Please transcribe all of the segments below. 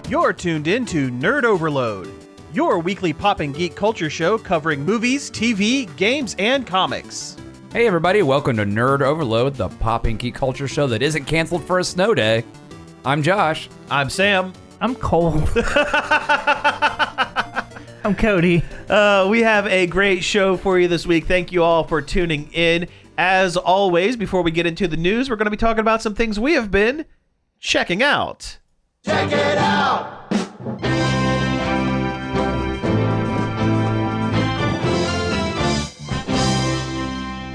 You're tuned in to Nerd Overload, your weekly pop and geek culture show covering movies, TV, games, and comics. Hey everybody, welcome to Nerd Overload, the pop and geek culture show that isn't canceled for a snow day. I'm Josh. I'm Sam. I'm Cole. I'm Cody. We have a great show for you this week. Thank you all for tuning in. As always, before we get into the news, we're going to be talking about some things we have been checking out. Check it out!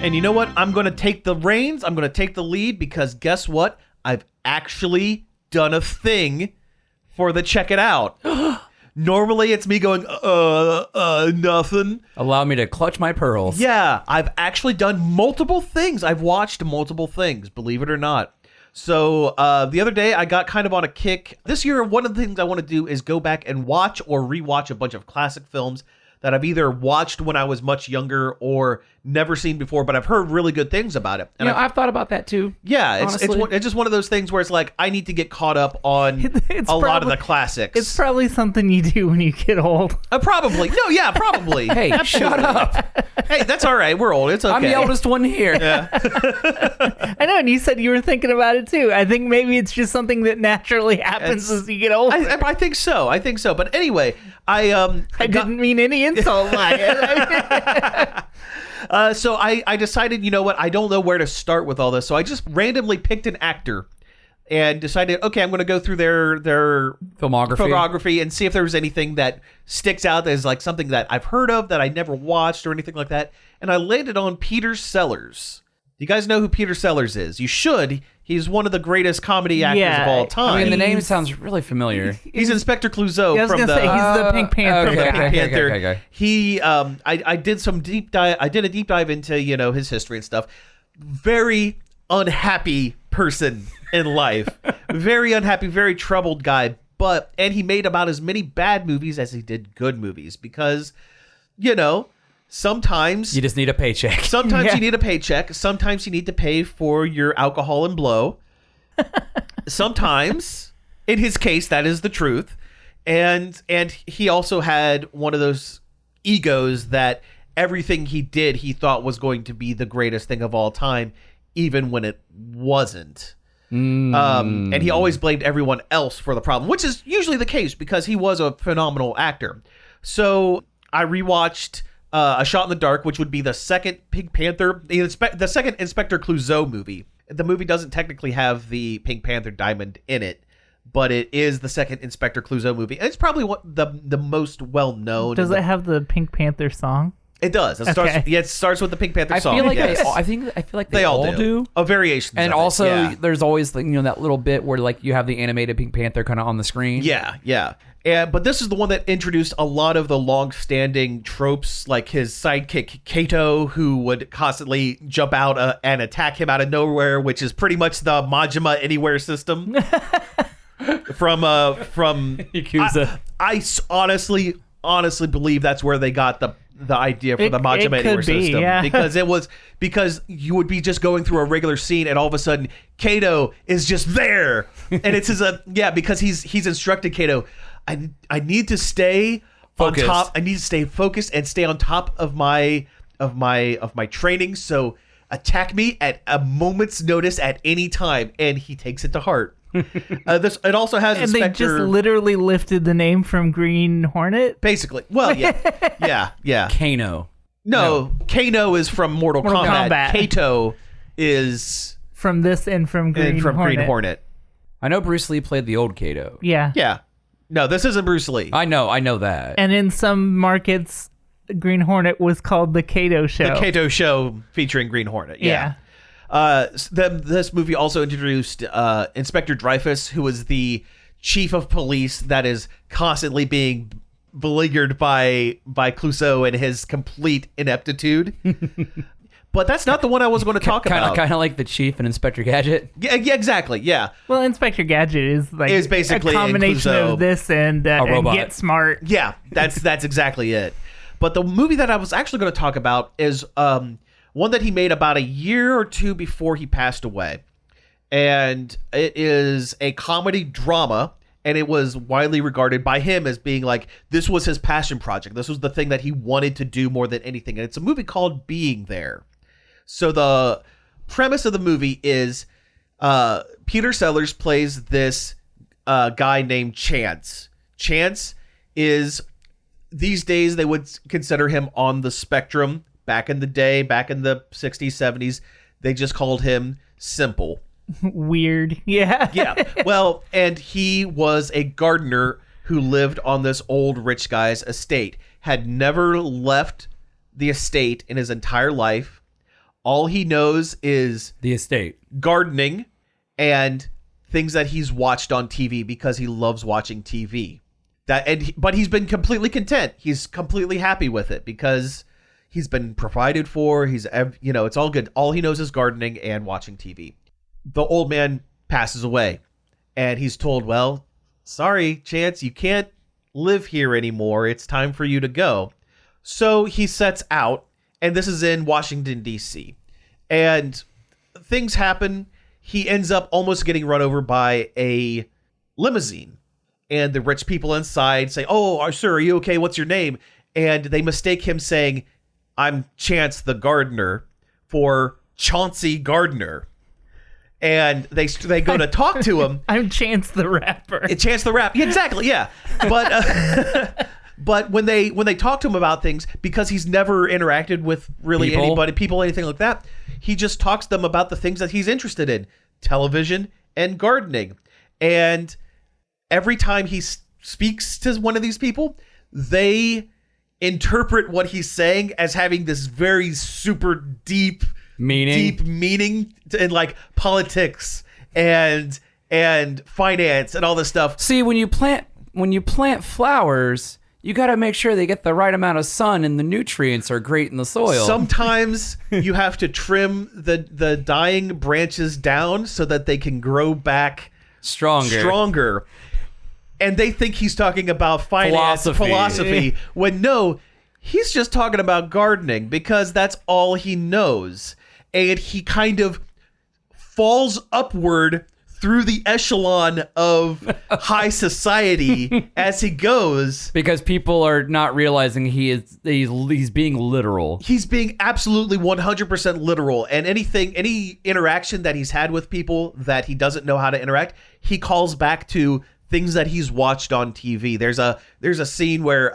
And you know what? I'm going to take the reins. I'm going to take the lead because guess what? I've actually done a thing for the Check It Out. Normally, it's me going, nothing. Allow me to clutch my pearls. Yeah, I've actually done multiple things. I've watched multiple things, believe it or not. So the other day, I got kind of on a kick. This year, one of the things I want to do is go back and watch or rewatch a bunch of classic films that I've either watched when I was much younger or never seen before, but I've heard really good things about it. And I've thought about that too. Yeah, it's just one of those things where it's like, I need to get caught up on lot of the classics. It's probably something you do when you get old. Probably. No, yeah, probably. Hey, shut up. Hey, that's all right. We're old. It's okay. I'm the oldest one here. Yeah. I know, and you said you were thinking about it too. I think maybe it's just something that naturally happens as you get older. I think so. But anyway, I didn't mean any insult by it. So I decided, you know what? I don't know where to start with all this. So I just randomly picked an actor and decided, okay, I'm going to go through their filmography and see if there was anything that sticks out as like something that I've heard of that I never watched or anything like that. And I landed on Peter Sellers. Do you guys know who Peter Sellers is? You should. He's one of the greatest comedy actors of all time. I mean, the name sounds really familiar. He's Inspector Clouseau I was from gonna say, he's the Pink Panther. Pink Panther. Okay. He, I did some deep dive. I did a deep dive into his history and stuff. Very unhappy person in life. Very unhappy, very troubled guy. And he made about as many bad movies as he did good movies because, sometimes you just need a paycheck. Sometimes you need a paycheck. Sometimes you need to pay for your alcohol and blow. Sometimes, in his case, that is the truth. And he also had one of those egos that everything he did, he thought was going to be the greatest thing of all time, even when it wasn't. And he always blamed everyone else for the problem, which is usually the case because he was a phenomenal actor. So I rewatched A Shot in the Dark, which would be the second Pink Panther, the second Inspector Clouseau movie. The movie doesn't technically have the Pink Panther diamond in it, but it is the second Inspector Clouseau movie. And it's probably the most well known. Does it have the Pink Panther song? It does. It starts with the Pink Panther song. I Yes. feel like they all do. A variation. And also, there's always that little bit where you have the animated Pink Panther kind of on the screen. Yeah. But this is the one that introduced a lot of the long-standing tropes, like his sidekick Kato, who would constantly jump out and attack him out of nowhere, which is pretty much the Majima Anywhere system from Yakuza. I honestly believe that's where they got the idea for the Majima Anywhere system. Yeah. because you would be just going through a regular scene and all of a sudden Kato is just there, and it's because he's instructed Kato. I need to stay focused. on top. I need to stay focused and stay on top of my training. So attack me at a moment's notice at any time, and he takes it to heart. It also has and Inspector. They just literally lifted the name from Green Hornet. Basically, well, yeah. Kano. No, Kano is from Mortal Kombat. Kato is from this and from Green Hornet. I know Bruce Lee played the old Kato. Yeah. No, this isn't Bruce Lee. I know that. And in some markets, Green Hornet was called the Kato Show. The Kato Show featuring Green Hornet. Yeah. This movie also introduced Inspector Dreyfus, who was the chief of police that is constantly being beleaguered by Clouseau and his complete ineptitude. But that's not the one I was going to talk about. Kind of like the Chief and Inspector Gadget. Yeah, exactly. Yeah. Well, Inspector Gadget is basically a combination of this and robot. Get Smart. Yeah, that's exactly it. But the movie that I was actually going to talk about is one that he made about a year or two before he passed away. And it is a comedy drama. And it was widely regarded by him as being like, this was his passion project. This was the thing that he wanted to do more than anything. And it's a movie called Being There. So the premise of the movie is Peter Sellers plays this guy named Chance. Chance is, these days, they would consider him on the spectrum. Back in the day, back in the 60s, 70s, they just called him Simple. Weird. Yeah. Yeah. Well, and he was a gardener who lived on this old rich guy's estate, had never left the estate in his entire life. All he knows is The estate. gardening and things that he's watched on TV because he loves watching TV. But he's been completely content. He's completely happy with it because he's been provided for. It's all good. All he knows is gardening and watching TV. The old man passes away and he's told, well, sorry, Chance, you can't live here anymore. It's time for you to go. So he sets out, and this is in Washington, D.C. And things happen. He ends up almost getting run over by a limousine. And the rich people inside say, oh, sir, are you okay? What's your name? And they mistake him saying, I'm Chance the gardener, for Chauncey Gardner. And they go to talk to him. I'm Chance the Rapper. Chance the Rap. Yeah, exactly, yeah. But but when they talk to him about things, because he's never interacted with really anybody, anything like that, he just talks to them about the things that he's interested in, television and gardening. And every time he speaks to one of these people, they interpret what he's saying as having this very super deep meaning in like politics and finance and all this stuff. See, when you plant flowers, you got to make sure they get the right amount of sun and the nutrients are great in the soil. Sometimes you have to trim the dying branches down so that they can grow back stronger. And they think he's talking about philosophy when no, he's just talking about gardening because that's all he knows. And he kind of falls upward through the echelon of high society as he goes. Because people are not realizing he's being literal. He's being absolutely 100% literal. And any interaction that he's had with people that he doesn't know how to interact, he calls back to things that he's watched on TV. There's a scene where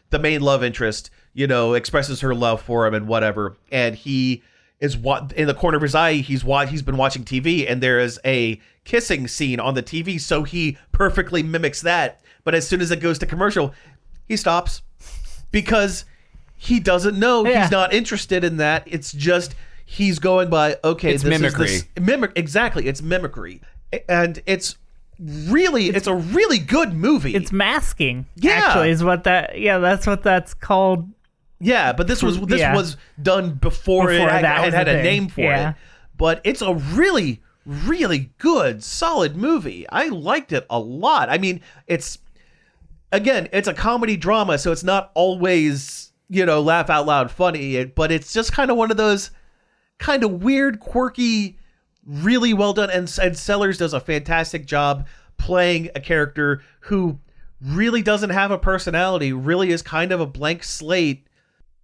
the main love interest, expresses her love for him and whatever, and he is in the corner of his eye. He's been watching TV, and there is a kissing scene on the TV, so he perfectly mimics that. But as soon as it goes to commercial, he stops because he doesn't know. Yeah. He's not interested in that. It's just he's going by it's mimicry. Exactly, it's mimicry, and it's a really good movie. It's masking. Yeah. Actually, that's what that's called. Yeah, but this was done before it had a name for it. But it's a really, really good, solid movie. I liked it a lot. I mean, it's a comedy drama, so it's not always, laugh out loud funny, but it's just kind of one of those kind of weird, quirky, really well done. And Sellers does a fantastic job playing a character who really doesn't have a personality, really is kind of a blank slate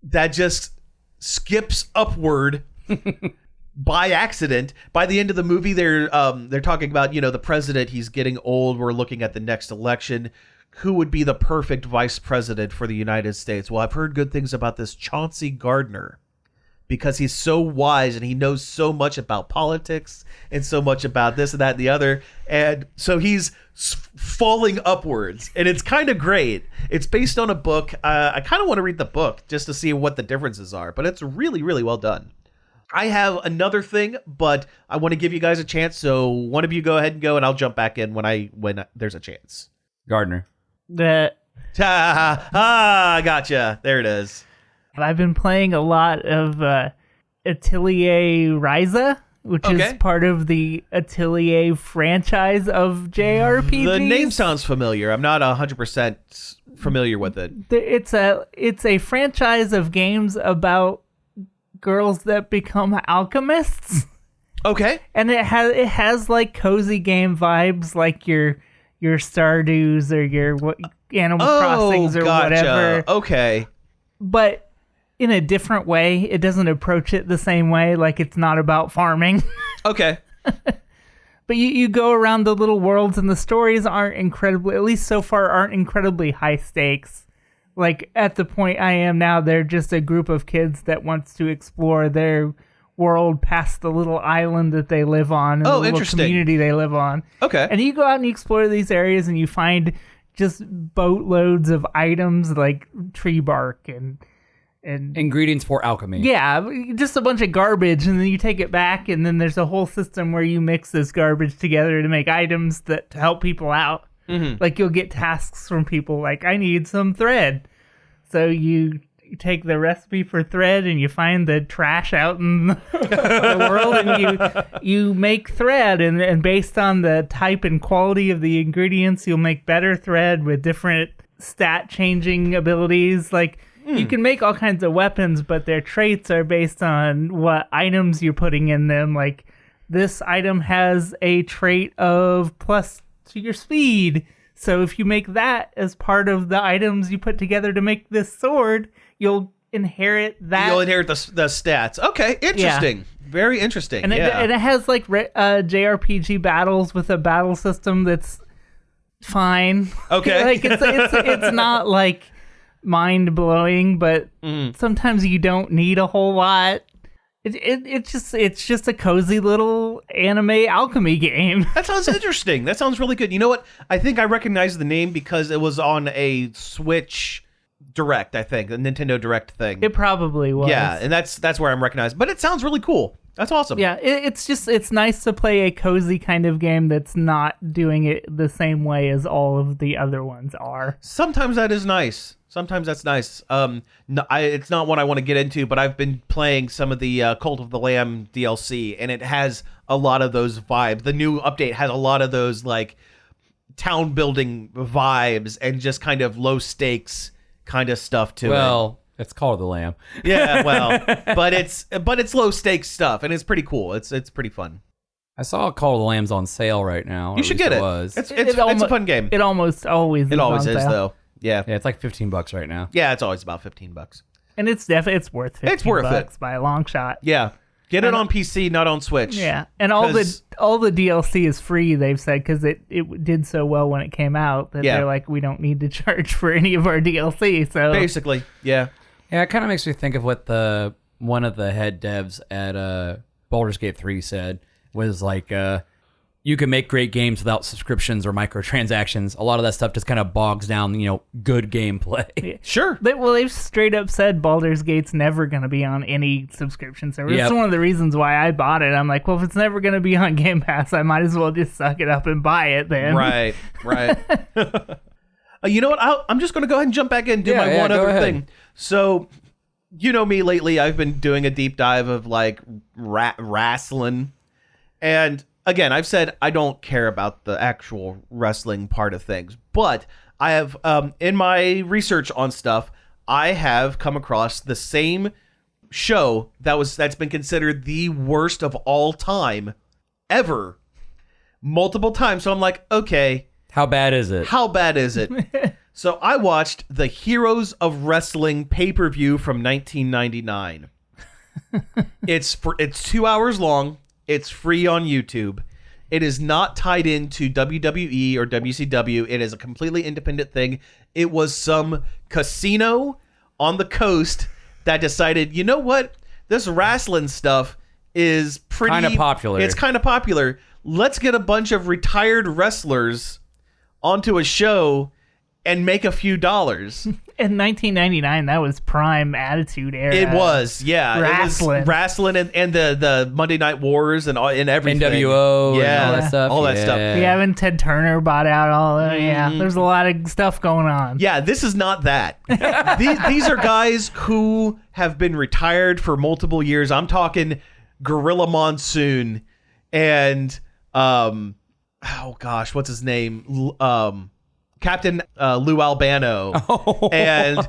that just skips upward by accident. By the end of the movie, they're talking about, the president, he's getting old. We're looking at the next election. Who would be the perfect vice president for the United States? Well, I've heard good things about this Chauncey Gardner because he's so wise and he knows so much about politics and so much about this and that and the other. And so he's falling upwards, and it's kind of great. It's based on a book. I kind of want to read the book just to see what the differences are, but it's really, really well done. I have another thing, but I want to give you guys a chance. So one of you go ahead and go, and I'll jump back in when there's a chance. Gardner. Gotcha. There it is. I've been playing a lot of Atelier Ryza, which is part of the Atelier franchise of JRPGs. The name sounds familiar. I'm not 100% familiar with it. It's a franchise of games about girls that become alchemists. Okay. And it has like cozy game vibes, like you're your Stardews or your Animal Crossings or whatever. Okay. But in a different way. It doesn't approach it the same way. Like, it's not about farming. Okay. But you go around the little worlds, and the stories aren't incredibly, at least so far, aren't incredibly high stakes. Like, at the point I am now, they're just a group of kids that wants to explore their world past the little island that they live on, and the little community they live on. Okay. And you go out and you explore these areas, and you find just boatloads of items like tree bark and ingredients for alchemy. Yeah, just a bunch of garbage, and then you take it back, and then there's a whole system where you mix this garbage together to make items that to help people out. Mm-hmm. Like, you'll get tasks from people like, I need some thread. So you take the recipe for thread and you find the trash out in the world, and you make thread, and based on the type and quality of the ingredients, you'll make better thread with different stat changing abilities. Like, you can make all kinds of weapons, but their traits are based on what items you're putting in them. Like, this item has a trait of plus to your speed. So if you make that as part of the items you put together to make this sword, you'll inherit that. You'll inherit the stats. Okay, interesting. Yeah. Very interesting. And, it has like JRPG battles with a battle system that's fine. Okay. Like, it's not like mind-blowing, but sometimes you don't need a whole lot. It's just a cozy little anime alchemy game. That sounds interesting. That sounds really good. You know what? I think I recognize the name because it was on a Switch Direct, I think, a Nintendo Direct thing. It probably was. Yeah, and that's where I'm recognized. But it sounds really cool. That's awesome. Yeah, it's nice to play a cozy kind of game that's not doing it the same way as all of the other ones are. Sometimes that is nice. Sometimes that's nice. It's not one I want to get into, but I've been playing some of the Cult of the Lamb DLC, and it has a lot of those vibes. The new update has a lot of those like town building vibes and just kind of low stakes kind of stuff to it. Well, it's Call of the Lamb. Yeah, well, but it's low stakes stuff, and it's pretty cool. It's pretty fun. I saw Call of the Lamb's on sale right now. You should get it. It's a fun game. It almost always is on sale. Though. Yeah, it's like $15 right now. Yeah, it's always about $15. And it's worth $15. It's worth it by a long shot. Yeah. Get it on PC, not on Switch. Yeah, and all the DLC is free, they've said, because it did so well when it came out that they're like, we don't need to charge for any of our DLC. So basically, yeah. Yeah, it kind of makes me think of what one of the head devs at Baldur's Gate 3 said, was like, you can make great games without subscriptions or microtransactions. A lot of that stuff just kind of bogs down, good gameplay. Sure. They've straight up said Baldur's Gate's never going to be on any subscription service. Yep. It's one of the reasons why I bought it. I'm like, well, if it's never going to be on Game Pass, I might as well just suck it up and buy it then. Right. You know what? I'm just going to go ahead and jump back in and do my one other thing. So, you know me lately, I've been doing a deep dive of like wrestling. And again, I've said I don't care about the actual wrestling part of things, but I have, in my research on stuff, I have come across the same show that's been considered the worst of all time, ever, multiple times. So I'm like, okay, how bad is it? So I watched the Heroes of Wrestling pay-per-view from 1999. It's 2 hours long. It's free on YouTube. It is not tied into WWE or WCW. It is a completely independent thing. It was some casino on the coast that decided, you know what? This wrestling stuff is pretty... kind of popular. It's kind of popular. Let's get a bunch of retired wrestlers onto a show and make a few dollars. In 1999, that was prime Attitude Era. It was, yeah. Wrestling. It was wrestling and the Monday Night Wars and everything. NWO and all that stuff. All that stuff. Yeah, and Ted Turner bought out all that. Yeah, there's a lot of stuff going on. Yeah, this is not that. These are guys who have been retired for multiple years. I'm talking Gorilla Monsoon and, oh gosh, what's his name? Captain Lou Albano and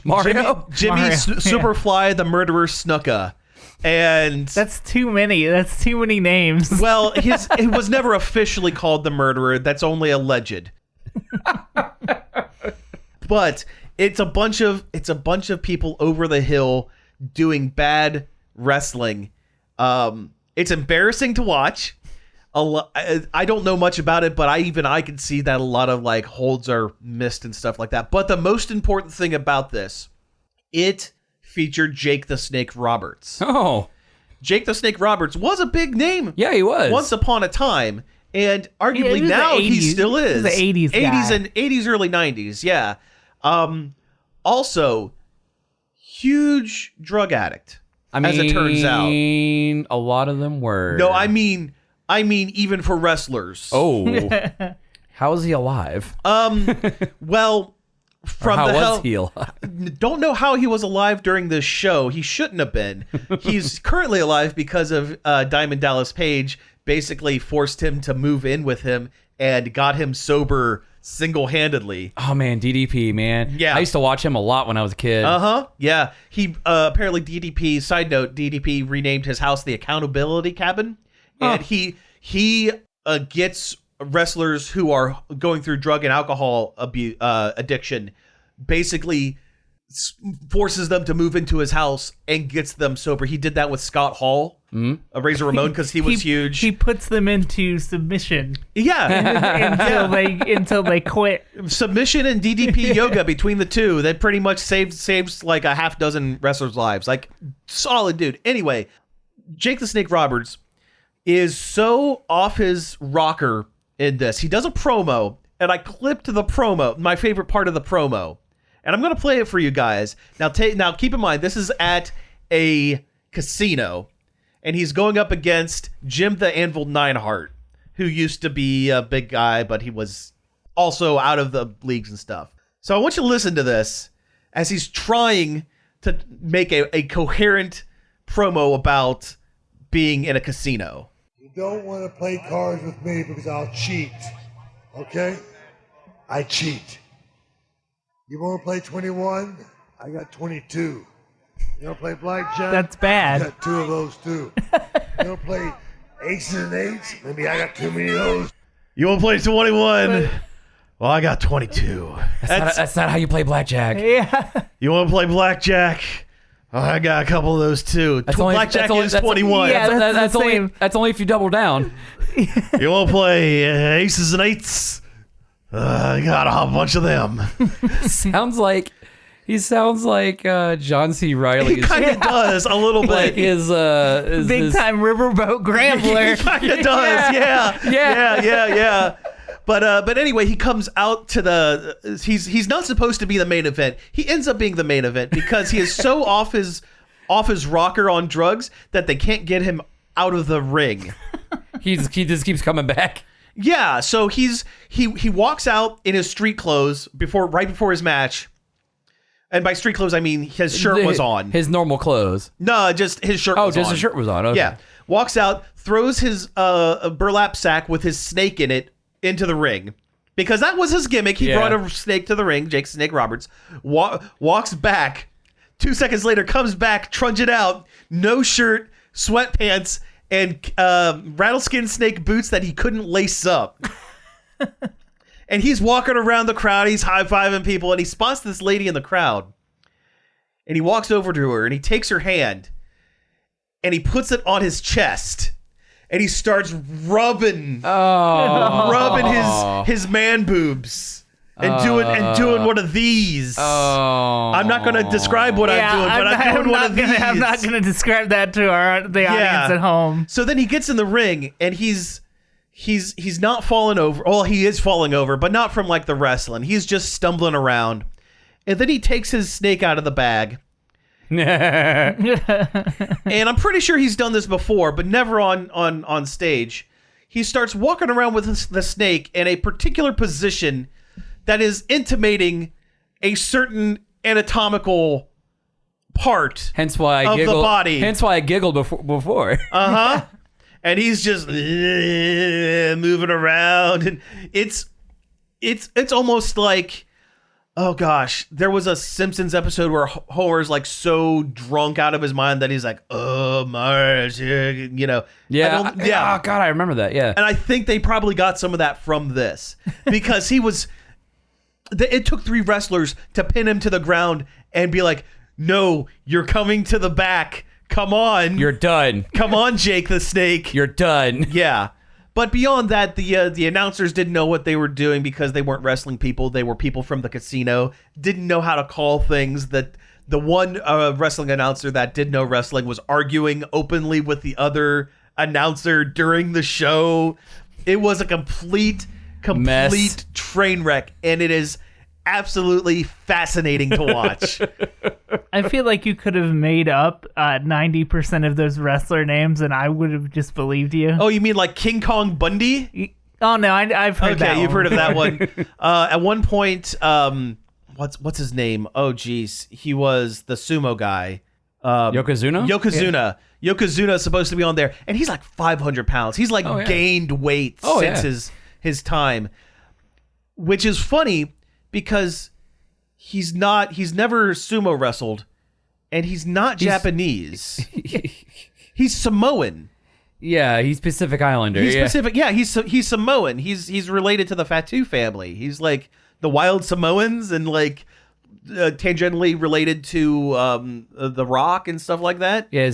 Mario? Jimmy Mario. Superfly the Murderer Snuka. And That's too many. That's too many names. well, it was never officially called the murderer. That's only alleged. But it's a bunch of people over the hill doing bad wrestling. It's embarrassing to watch. I don't know much about it, but I can see that a lot of like holds are missed and stuff like that. But the most important thing about this, it featured Jake the Snake Roberts. Oh, Jake the Snake Roberts was a big name. yeah, he was. Once upon a time, and arguably he was now the he 80s. still is. He was the 80s guy. and 80s, early 90s. Yeah. Also, huge drug addict. As it turns out, a lot of them were. no, I mean even for wrestlers. Oh, how is he alive? Well, Or from how the was hell, he alive? don't know how he was alive during this show. He shouldn't have been. He's currently alive because of Diamond Dallas Page basically forced him to move in with him and got him sober single-handedly. Oh man, DDP, man. Yeah. I used to watch him a lot when I was a kid. Yeah. He apparently DDP, side note, DDP renamed his house the Accountability Cabin. And he gets wrestlers who are going through drug and alcohol addiction, basically forces them to move into his house and gets them sober. He did that with Scott Hall, Razor Ramon, because he was huge. He puts them into submission Yeah. until they quit. Submission and DDP yoga between the two, that pretty much saves like a half dozen wrestlers' lives. Like, solid dude. Anyway, Jake the Snake Roberts is so off his rocker in this. He does a promo, and I clipped the promo, my favorite part of the promo, and I'm going to play it for you guys. Now, keep in mind, this is at a casino, and he's going up against Jim the Anvil Neidhart, who used to be a big guy, but he was also out of the leagues and stuff. So I want you to listen to this as he's trying to make a coherent promo about being in a casino. You don't want to play cards with me because I'll cheat. Okay? I cheat. You want to play 21? I got 22. You want to play blackjack? That's bad. I got 2 of those too. You want to play aces and eights? Maybe I got too many of those. You want to play 21? Well, I got 22. That's not how you play blackjack. Yeah. You want to play blackjack? Oh, I got a couple of those too. Blackjack is 21. Yeah, that's the same. That's only if you double down. You want to play aces and eights? I got a bunch of them. He sounds like John C. Reilly. He kind of does a little bit. Like his Big time riverboat grambler. He kind of does. Yeah. But anyway, he comes out to the. He's not supposed to be the main event. He ends up being the main event because he is so off his rocker on drugs that they can't get him out of the ring. He just keeps coming back. Yeah, so he walks out in his street clothes right before his match. And by street clothes, I mean his shirt was on. His normal clothes. No, just his shirt was on. Oh, just his shirt was on. Okay. Yeah. Walks out, throws his burlap sack with his snake in it into the ring. Because that was his gimmick. He brought a snake to the ring, Jake Snake Roberts. Walks back. 2 seconds later, comes back, trudging out, no shirt, sweatpants, and rattleskin snake boots that he couldn't lace up. And he's walking around the crowd, he's high-fiving people, and he spots this lady in the crowd. And he walks over to her, and he takes her hand, and he puts it on his chest. And he starts rubbing his man boobs. And doing one of these. I'm not going to describe what I'm doing, but I'm doing one of these. I'm not going to describe that to the audience at home. So then he gets in the ring, and he's not falling over. Well, he is falling over, but not from like the wrestling. He's just stumbling around. And then he takes his snake out of the bag. And I'm pretty sure he's done this before, but never on stage. He starts walking around with the snake in a particular position that is intimating a certain anatomical part Hence why I of giggled. the body. Hence why I giggled before. And he's just moving around, and it's almost like Oh gosh, there was a Simpsons episode where Homer's like so drunk out of his mind that he's like, "Oh, Marge," you know. Yeah. Yeah. Oh, God, I remember that. Yeah. And I think they probably got some of that from this because he was. It took 3 wrestlers to pin him to the ground and be like, "No, you're coming to the back. Come on, You're done. come on, Jake the Snake." You're done. Yeah. But beyond that, the announcers didn't know what they were doing because they weren't wrestling people. They were people from the casino. Didn't know how to call things. That the one wrestling announcer that did know wrestling was arguing openly with the other announcer during the show. It was a complete Mess. train wreck, and it is absolutely fascinating to watch. I feel like you could have made up 90% of those wrestler names, and I would have just believed you. Oh, you mean like King Kong Bundy? Oh no, I've heard that. Okay, you've one. heard of that one. At one point, what's his name? Oh, geez, he was the sumo guy. Yokozuna? Yokozuna. Yokozuna is supposed to be on there, and he's like 500 pounds. He's like yeah. gained weight since his time, which is funny because he's never sumo wrestled, and he's not Japanese. He's Samoan. Yeah, he's Pacific Islander. He's yeah. Pacific. Yeah, he's Samoan. He's related to the Fatu family. He's like the wild Samoans and like tangentially related to the Rock and stuff like that. Yeah,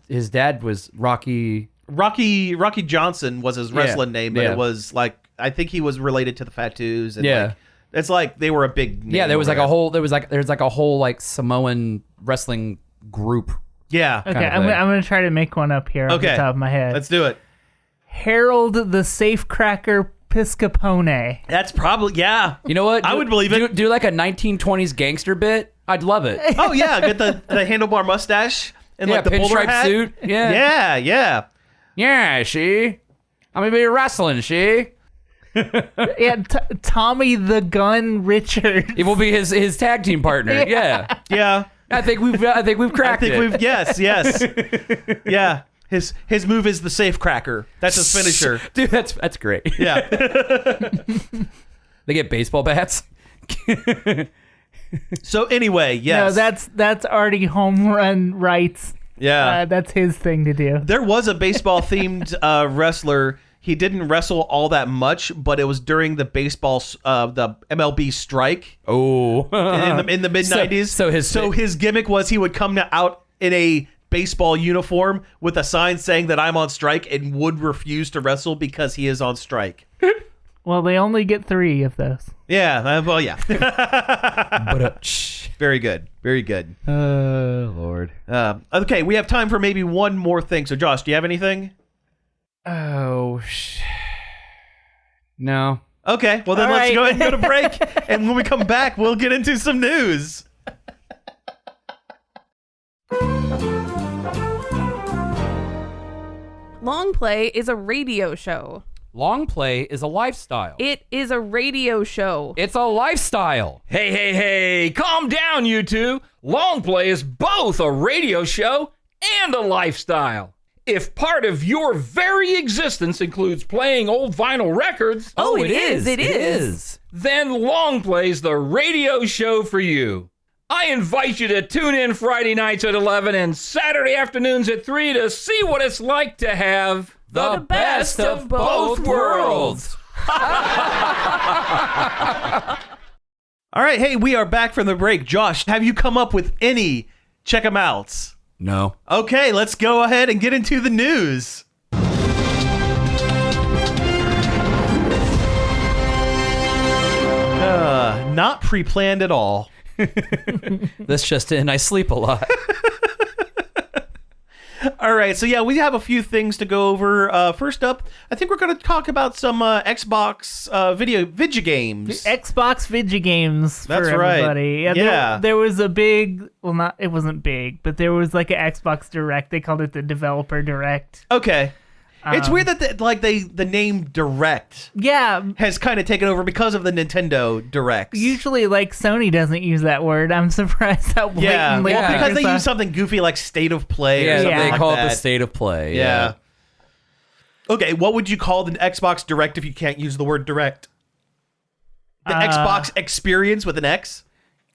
his dad was Rocky. Rocky Johnson was his wrestling name, but it was like I think he was related to the Fatus. And like, it's like they were a big name. Yeah, there's like a whole like Samoan wrestling group. Yeah. Okay, I'm gonna try to make one up here off the top of my head. Let's do it. Harold the Safecracker Piscopone. That's probably You know what? I would believe it. Do like a 1920s gangster bit. I'd love it. Oh yeah, get the handlebar mustache and like the bowler pinstripe hat. suit. Yeah. Yeah. She. I'm gonna be wrestling. She. Yeah, Tommy the Gun Richard. It will be his tag team partner. Yeah. Yeah. I think we've cracked it. Yes. Yeah. His move is the safe cracker. That's his finisher. Dude, that's great. Yeah. They get baseball bats. So anyway, yes. No, that's already home run rights. Yeah. That's his thing to do. There was a baseball themed wrestler. He didn't wrestle all that much, but it was during the the MLB strike. Oh, in the mid 90s. So his gimmick was he would come out in a baseball uniform with a sign saying that I'm on strike and would refuse to wrestle because he is on strike. Well, they only get 3 of those. Yeah. Well, yeah. Very good. Very good. Oh, Lord. Okay, we have time for maybe one more thing. So, Josh, do you have anything? Oh, no. Okay, well then All let's right. go ahead and go to break. And when we come back, we'll get into some news. Long Play is a radio show. Long play is a lifestyle. It is a radio show. It's a lifestyle. Hey, calm down, you two. Long Play is both a radio show and a lifestyle. If part of your very existence includes playing old vinyl records, Oh, it is. then Long Play's the radio show for you. I invite you to tune in Friday nights at 11 and Saturday afternoons at 3 to see what it's like to have The best of both worlds. All right, hey, we are back from the break. Josh, have you come up with any check 'em outs? No. Okay, let's go ahead and get into the news. Not pre-planned at all. That's just in. I sleep a lot. All right, so yeah, we have a few things to go over. First up, I think we're going to talk about some Xbox video games. Xbox video games That's for right. everybody. Yeah. There was a big, it wasn't big, but there was like an Xbox Direct. They called it the Developer Direct. Okay. It's weird that the name Direct Yeah. has kind of taken over because of the Nintendo Directs. Usually, like, Sony doesn't use that word. I'm surprised how Yeah, blatantly. well, because they Microsoft- use something goofy like State of Play or something they like call that. it the state of play. Yeah. Okay, what would you call the Xbox Direct if you can't use the word Direct? The Xbox Xperience with an X.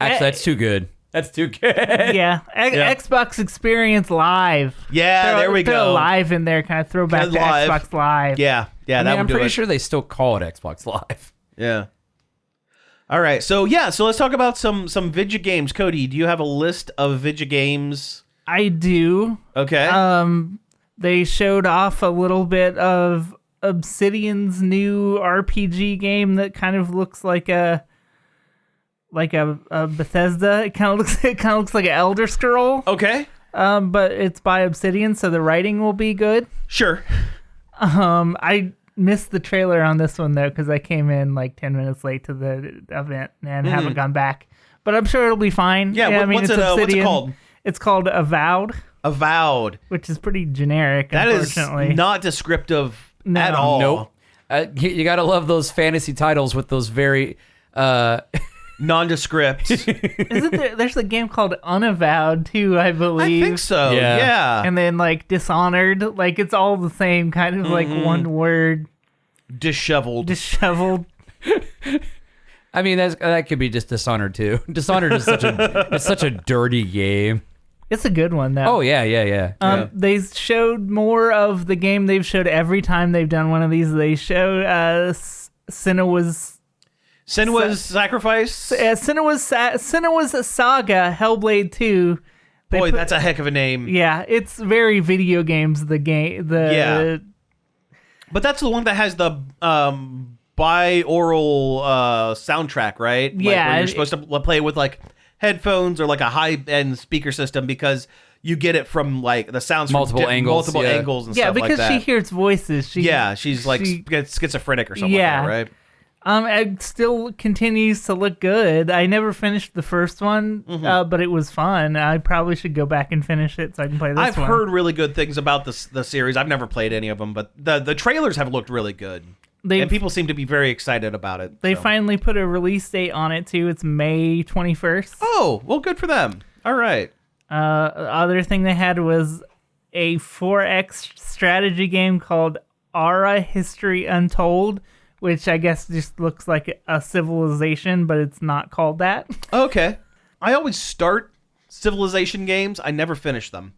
Actually, that's too good. That's too good. Yeah. Xbox Experience Live. Yeah, there we Throw go. Live in there, kind of throw back to Live. Xbox Live. Yeah, I that mean, would I'm do pretty it. sure they still call it Xbox Live. Yeah. All right. So let's talk about some Vidya games. Cody, do you have a list of Vidya games? I do. Okay. They showed off a little bit of Obsidian's new RPG game that kind of looks like a Bethesda. It kind of looks like an Elder Scroll. Okay. But it's by Obsidian, so the writing will be good. Sure. I missed the trailer on this one though because I came in like 10 minutes late to the event and haven't gone back. But I'm sure it'll be fine. Yeah. What's it called? It's called Avowed, Avowed. which is pretty generic. That is unfortunately. not descriptive No. at all. Nope. You gotta love those fantasy titles with those very. Nondescript. Isn't there? There's a game called Unavowed too, I I believe. think so. Yeah. Yeah. And then like Dishonored, like it's all the same kind of like one word, Disheveled. disheveled. I mean, that could be just Dishonored too. Dishonored is such a dirty game. It's a good one though. Oh yeah. They showed more of the game they've showed every time they've done one of these. They showed Senua's Sacrifice. Senua's Saga Hellblade 2. Boy, that's a heck of a name. Yeah, it's very video games. Yeah. But that's the one that has the bi-aural soundtrack, right? Like, Yeah, where you're supposed to play with like headphones or like a high-end speaker system because you get it from like the sounds Multiple from angles, multiple yeah. angles and Yeah, stuff like because that. she hears voices. She's like schizophrenic or something Yeah. like that, right? It still continues to look good. I never finished the first one, but it was fun. I probably should go back and finish it so I can play this I've one. heard really good things about the series. I've never played any of them, but the trailers have looked really good. And people seem to be very excited about it. They so. finally put a release date on it too. It's May 21st. Oh, well, good for them. All right. Other thing they had was a 4X strategy game called Ara History Untold, which I guess just looks like a civilization, but it's not called that. Okay. I always start Civilization games. I never finish them.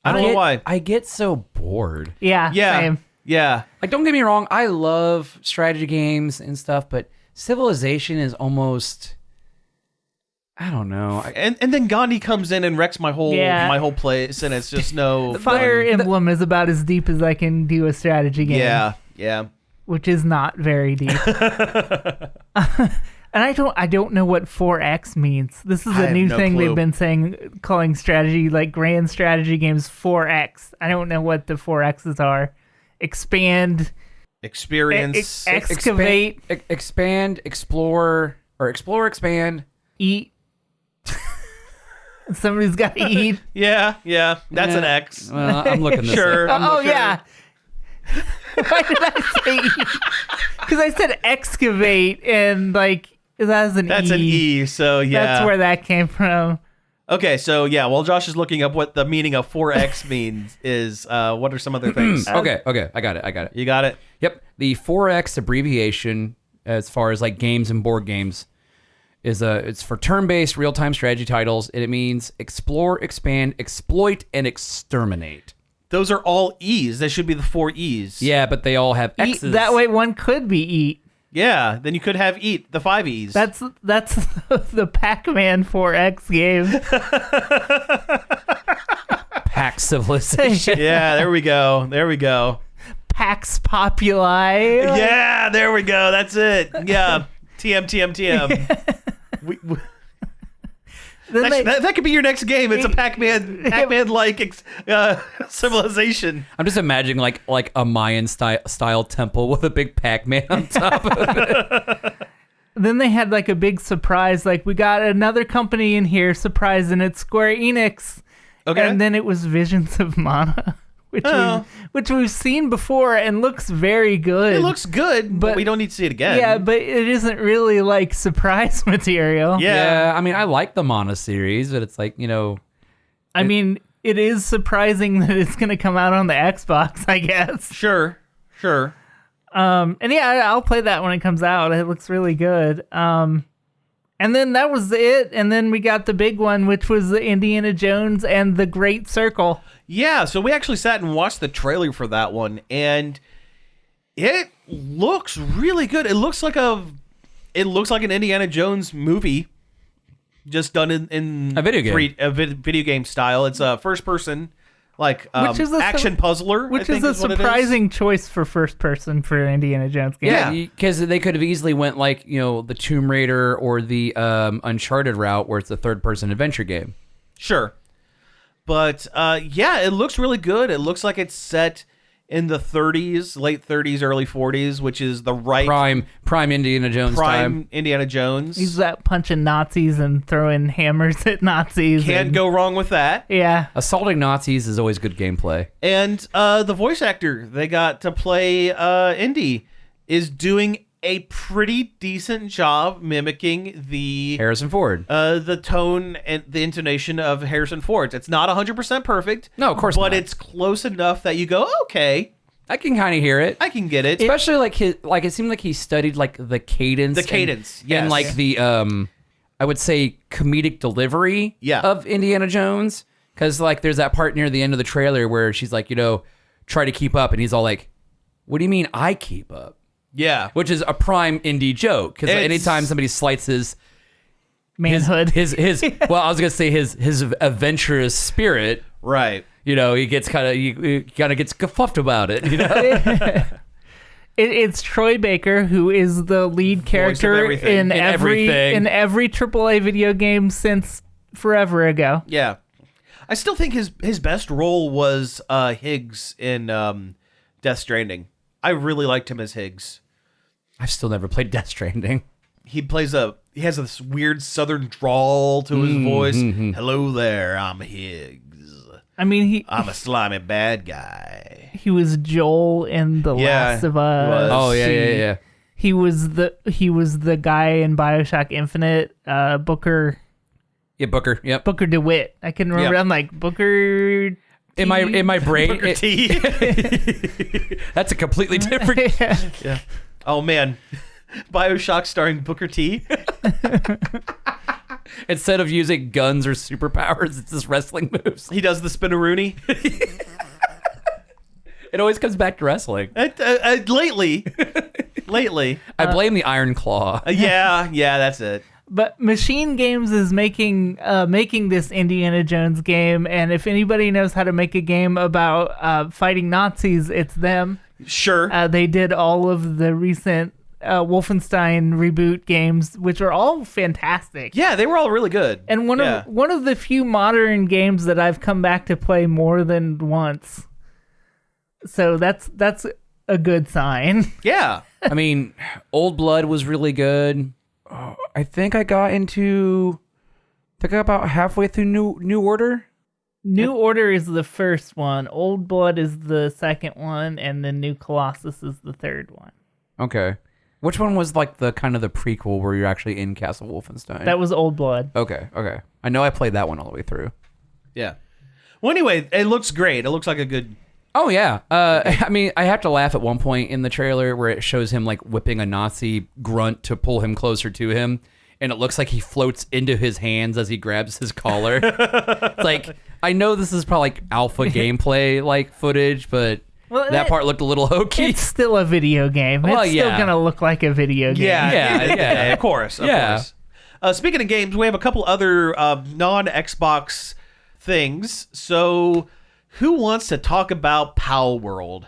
I don't know why. I get so bored. Yeah, Yeah. same. Yeah. Like, don't get me wrong, I love strategy games and stuff, but Civilization is almost, I don't know. And then Gandhi comes in and wrecks my whole place, and it's just no Fire fun. Emblem is about as deep as I can do a strategy game. Yeah. Which is not very deep. And I don't know what 4X means. This is I a have new no thing clue. they've been saying, calling strategy, like grand strategy games 4X. I don't know what the 4Xs are. Expand, Experience. excavate, Expand, explore, expand. eat. Somebody's got to eat. Yeah. That's an X. Well, I'm looking this Sure. up. Oh, yeah. Why did I say eat? Because I said excavate, and like, that's an That's E. an E, so yeah. That's where that came from. Okay, so yeah, while Josh is looking up what the meaning of 4X means is, what are some other things? Okay, I got it. You got it? Yep. The 4X abbreviation, as far as like games and board games, is it's for turn-based real-time strategy titles, and it means explore, expand, exploit, and exterminate. Those are all E's. That should be the 4 E's. Yeah, but they all have Eat, X's. that way one could be eat. Yeah, then you could have eat, the 5 E's. That's the Pac-Man 4X game. Pax Civilization. Yeah, there we go. Pax Populi. Yeah, there we go. That's it. Yeah. TM. Then they- That could be your next game. It's a Pac-Man-like civilization. I'm just imagining like a Mayan style temple with a big Pac-Man on top of it. Then they had like a big surprise. Like, we got another company in here, surprise, and it's Square Enix. Okay. And then it was Visions of Mana, which Oh. which we've seen before and looks very good. It looks good, but we don't need to see it again. Yeah, but it isn't really like surprise material. Yeah. I mean, I like the Mana series, but it's like, I mean, it is surprising that it's going to come out on the Xbox, I guess. Sure. And yeah, I'll play that when it comes out. It looks really good. And then that was it. And then we got the big one, which was the Indiana Jones and the Great Circle. Yeah, so we actually sat and watched the trailer for that one, and it looks really good. It looks like an Indiana Jones movie, just done in A video game. Video game style. It's a first person, like Which is a action puzzler, Which I think is a what it surprising choice for first person for an Indiana Jones game. Yeah. Because they could have easily went like, the Tomb Raider or the Uncharted route where it's a third-person adventure game. Sure. But yeah, it looks really good. It looks like it's set in the 30s, late 30s, early 40s, which is the right Prime Indiana Jones time. Indiana Jones. He's that punching Nazis and throwing hammers at Nazis. Can't go wrong with that. Yeah. Assaulting Nazis is always good gameplay. And the voice actor they got to play Indy is doing a pretty decent job mimicking the Harrison Ford. the tone and the intonation of Harrison Ford. It's not 100% perfect. No, of course but not. it's close enough that you go, okay, I can kind of hear it. I can get it. Especially it seemed like he studied like the cadence. Yes. And like the I would say comedic delivery of Indiana Jones. Because like there's that part near the end of the trailer where she's like, try to keep up, and he's all like, what do you mean I keep up? Yeah. Which is a prime indie joke, because anytime somebody slights his Manhood. his well, I was gonna say his adventurous spirit, Right. he gets he kind of gets gefuffed about it. It's Troy Baker, who is the lead character everything. in every AAA video game since forever ago. Yeah. I still think his best role was Higgs in Death Stranding. I really liked him as Higgs. I've still never played Death Stranding. He has this weird southern drawl to his voice. Hello there, I'm Higgs. I mean, I'm a slimy bad guy. he was Joel in The Last of Us. was. Oh yeah. He was the guy in BioShock Infinite, Booker. Yeah, Booker. Yep. Booker DeWitt. I can remember. Yep. I'm like Booker. In my brain, Booker T. that's a completely different. Yeah. Oh man, BioShock starring Booker T. Instead of using guns or superpowers, it's just wrestling moves. He does the spinneroonie. It always comes back to wrestling. Lately, I blame the Iron Claw. yeah, that's it. But Machine Games is making this Indiana Jones game, and if anybody knows how to make a game about fighting Nazis, it's them. Sure. They did all of the recent Wolfenstein reboot games, which are all fantastic. Yeah, they were all really good. And one of the few modern games that I've come back to play more than once. So that's a good sign. Yeah. I mean, Old Blood was really good. I think I got about halfway through New Order. New Order is the first one. Old Blood is the second one, and then New Colossus is the third one. Okay. Which one was like the kind of the prequel where you're actually in Castle Wolfenstein? That was Old Blood. Okay. I know I played that one all the way through. Yeah. Well, anyway, it looks great. It looks like a good... Oh, yeah. I mean, I have to laugh at one point in the trailer where it shows him like whipping a Nazi grunt to pull him closer to him. And it looks like he floats into his hands as he grabs his collar. It's like, I know this is probably like alpha gameplay like footage, but that part looked a little hokey. It's still a video game. Well, It's still going to look like a video game. Yeah. Of course. Speaking of games, we have a couple other non-Xbox things. So... who wants to talk about Palworld?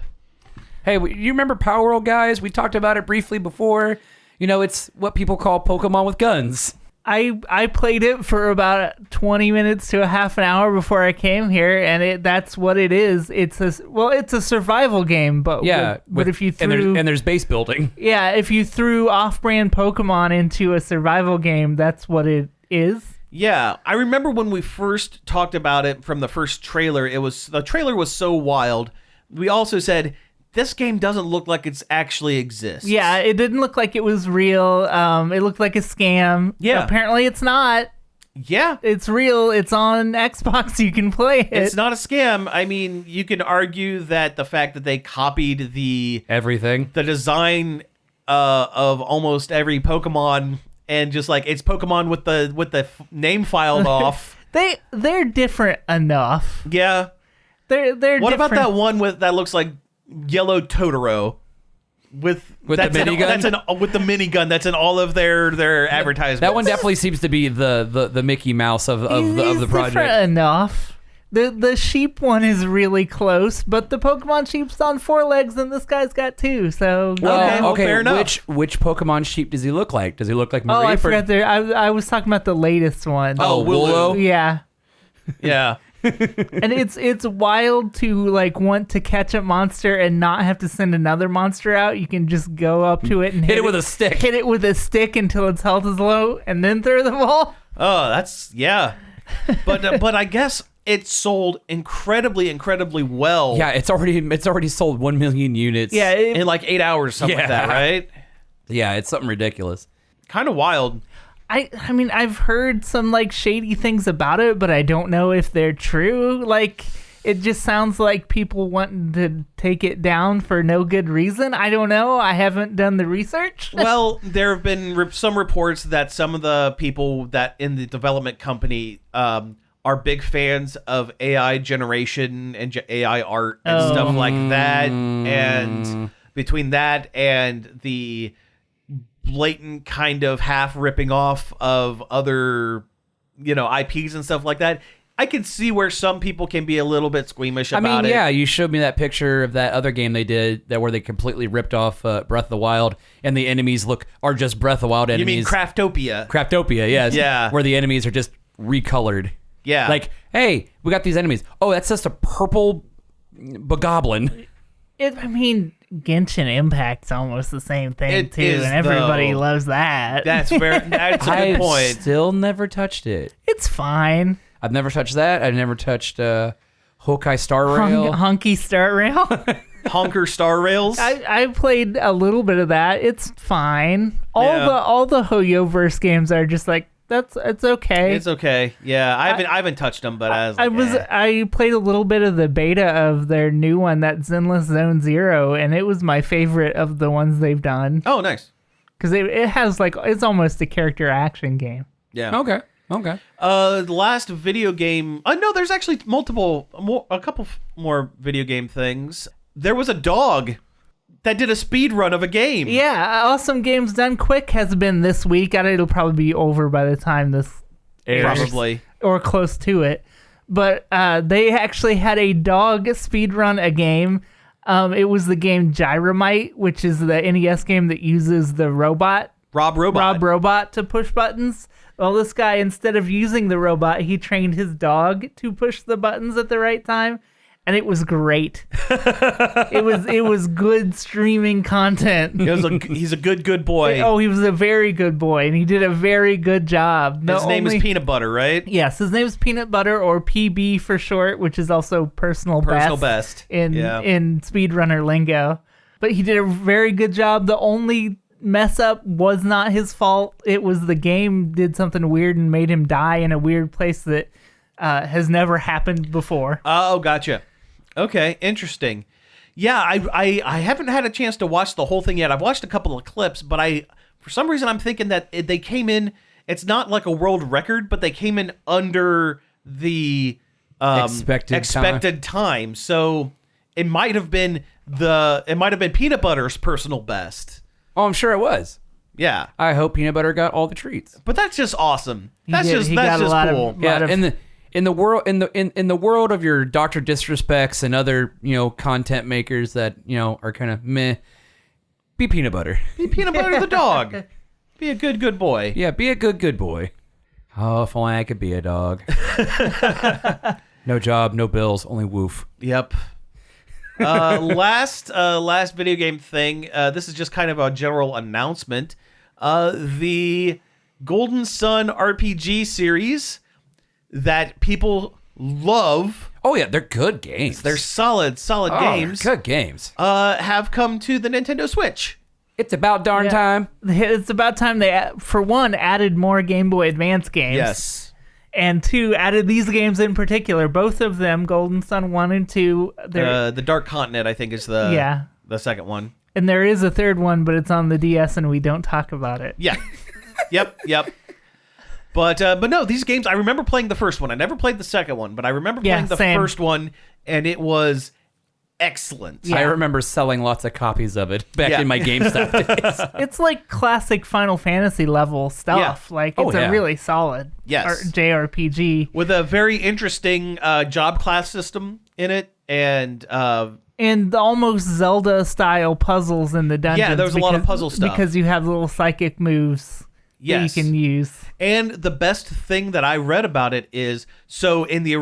Hey, you remember Palworld, guys? We talked about it briefly before. It's what people call Pokemon with guns. I played it for about 20 minutes to a half an hour before I came here, and that's what it is. It's a survival game, but if you threw and there's base building. Yeah, if you threw off-brand Pokemon into a survival game, that's what it is. Yeah, I remember when we first talked about it from the first trailer, the trailer was so wild. We also said, this game doesn't look like it actually exists. Yeah, it didn't look like it was real. It looked like a scam. Yeah. Apparently it's not. Yeah. It's real. It's on Xbox. You can play it. It's not a scam. I mean, you can argue that the fact that they copied the design of almost every Pokemon and just like it's Pokemon with the name filed off. They're different enough. Yeah. They're What about different. that one that looks like yellow Totoro with the minigun? With the minigun that's in all of their advertisements. That one definitely seems to be the Mickey Mouse of the project. Different enough. The sheep one is really close, but the Pokemon sheep's on 4 legs and this guy's got 2. So Okay, fair enough. Which Pokemon sheep does he look like? Does he look like Mareep? I forgot there. I was talking about the latest one. Oh, Willow. Yeah. Yeah. And it's wild to like want to catch a monster and not have to send another monster out. You can just go up to it and Hit it with a stick. Hit it with a stick until its health is low, and then throw the ball. Oh, that's but I guess it sold incredibly well. Yeah, it's already sold 1 million units. Yeah, in like 8 hours, something like that, right? Yeah, it's something ridiculous. Kind of wild. I mean, I've heard some like shady things about it, but I don't know if they're true. Like, it just sounds like people wanting to take it down for no good reason. I don't know. I haven't done the research. Well, there have been some reports that some of the people that in the development company are big fans of AI generation and AI art and stuff like that. And between that and the blatant kind of half ripping off of other, IPs and stuff like that, I can see where some people can be a little bit squeamish about it. Yeah, you showed me that picture of that other game they did where they completely ripped off Breath of the Wild, and the enemies are just Breath of the Wild enemies. You mean Craftopia? Craftopia, yes. Yeah. Where the enemies are just recolored. Yeah. Like, hey, we got these enemies. Oh, that's just a purple bogoblin. Genshin Impact's almost the same thing It too, is, and everybody though. loves that. That's a good point. I've still never touched it. It's fine. I've never touched that. I've never touched Honkai Star Rail. Hunky Star Rail. Honker Star Rails. I played a little bit of that. It's fine. All the Hoyoverse games are just like it's okay. It's okay. Yeah, I haven't touched them, but I played a little bit of the beta of their new one, that Zenless Zone Zero, and it was my favorite of the ones they've done. Oh, nice. Because it has it's almost a character action game. Yeah. Okay. The last video game. No, there's actually a couple more video game things. There was a dog that did a speed run of a game. Yeah, Awesome Games Done Quick has been this week. It'll probably be over by the time this airs. Probably. Or close to it. But they actually had a dog speed run a game. It was the game Gyromite, which is the NES game that uses the robot. Rob Robot to push buttons. Well, this guy, instead of using the robot, he trained his dog to push the buttons at the right time, and it was great. it was good streaming content. He's a good boy. Oh, he was a very good boy, and he did a very good job. His name is Peanut Butter, right? Yes, his name is Peanut Butter, or PB for short, which is also personal best in speedrunner lingo. But he did a very good job. The only mess up was not his fault. It was the game did something weird and made him die in a weird place that has never happened before. Oh, gotcha. Okay, interesting. Yeah, I haven't had a chance to watch the whole thing yet. I've watched a couple of clips, but for some reason I'm thinking that they came in. It's not like a world record, but they came in under the expected time. So it might have been Peanut Butter's personal best. Oh, I'm sure it was. Yeah. I hope Peanut Butter got all the treats. But that's just awesome. That's just cool. In the world of your Dr. Disrespects and other, content makers that, are kind of meh, be Peanut Butter. Be Peanut Butter the dog. Be a good boy. Yeah, be a good boy. Oh, if only I could be a dog. No job, no bills, only woof. Yep. Last video game thing. This is just kind of a general announcement. The Golden Sun RPG series that people love. Oh yeah, they're good games. They're solid games. Good games. Have come to the Nintendo Switch. It's about darn time. It's about time they, for one, added more Game Boy Advance games. Yes. And 2, out of these games in particular, both of them, Golden Sun 1 and 2, The Dark Continent, I think, is the second one. And there is a third one, but it's on the DS, and we don't talk about it. Yeah. Yep. But no, these games, I remember playing the first one. I never played the second one, but I remember playing the first one, and it was excellent. I remember selling lots of copies of it back in my GameStop days. It's like classic Final Fantasy level stuff. Yeah. Like, it's a really solid JRPG. With a very interesting job class system in it, and almost Zelda-style puzzles in the dungeons. Yeah, there's a lot of puzzle stuff. Because you have little psychic moves that you can use. And the best thing that I read about it is, so for the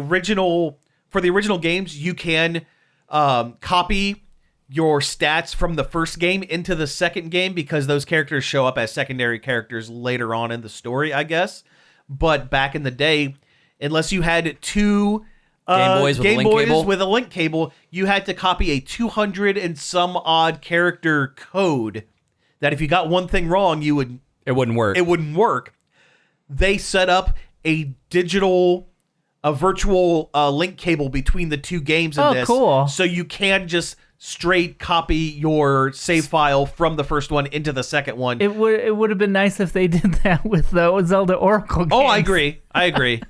original games, you can copy your stats from the first game into the second game because those characters show up as secondary characters later on in the story, I guess. But back in the day, unless you had 2 Game Boys with a link cable, you had to copy a 200 and some odd character code that if you got one thing wrong, it wouldn't work. It wouldn't work. They set up a virtual link cable between the 2 games in this. Cool. So you can just straight copy your save file from the first one into the second one. It would have been nice if they did that with the Zelda Oracle games. Oh, I agree.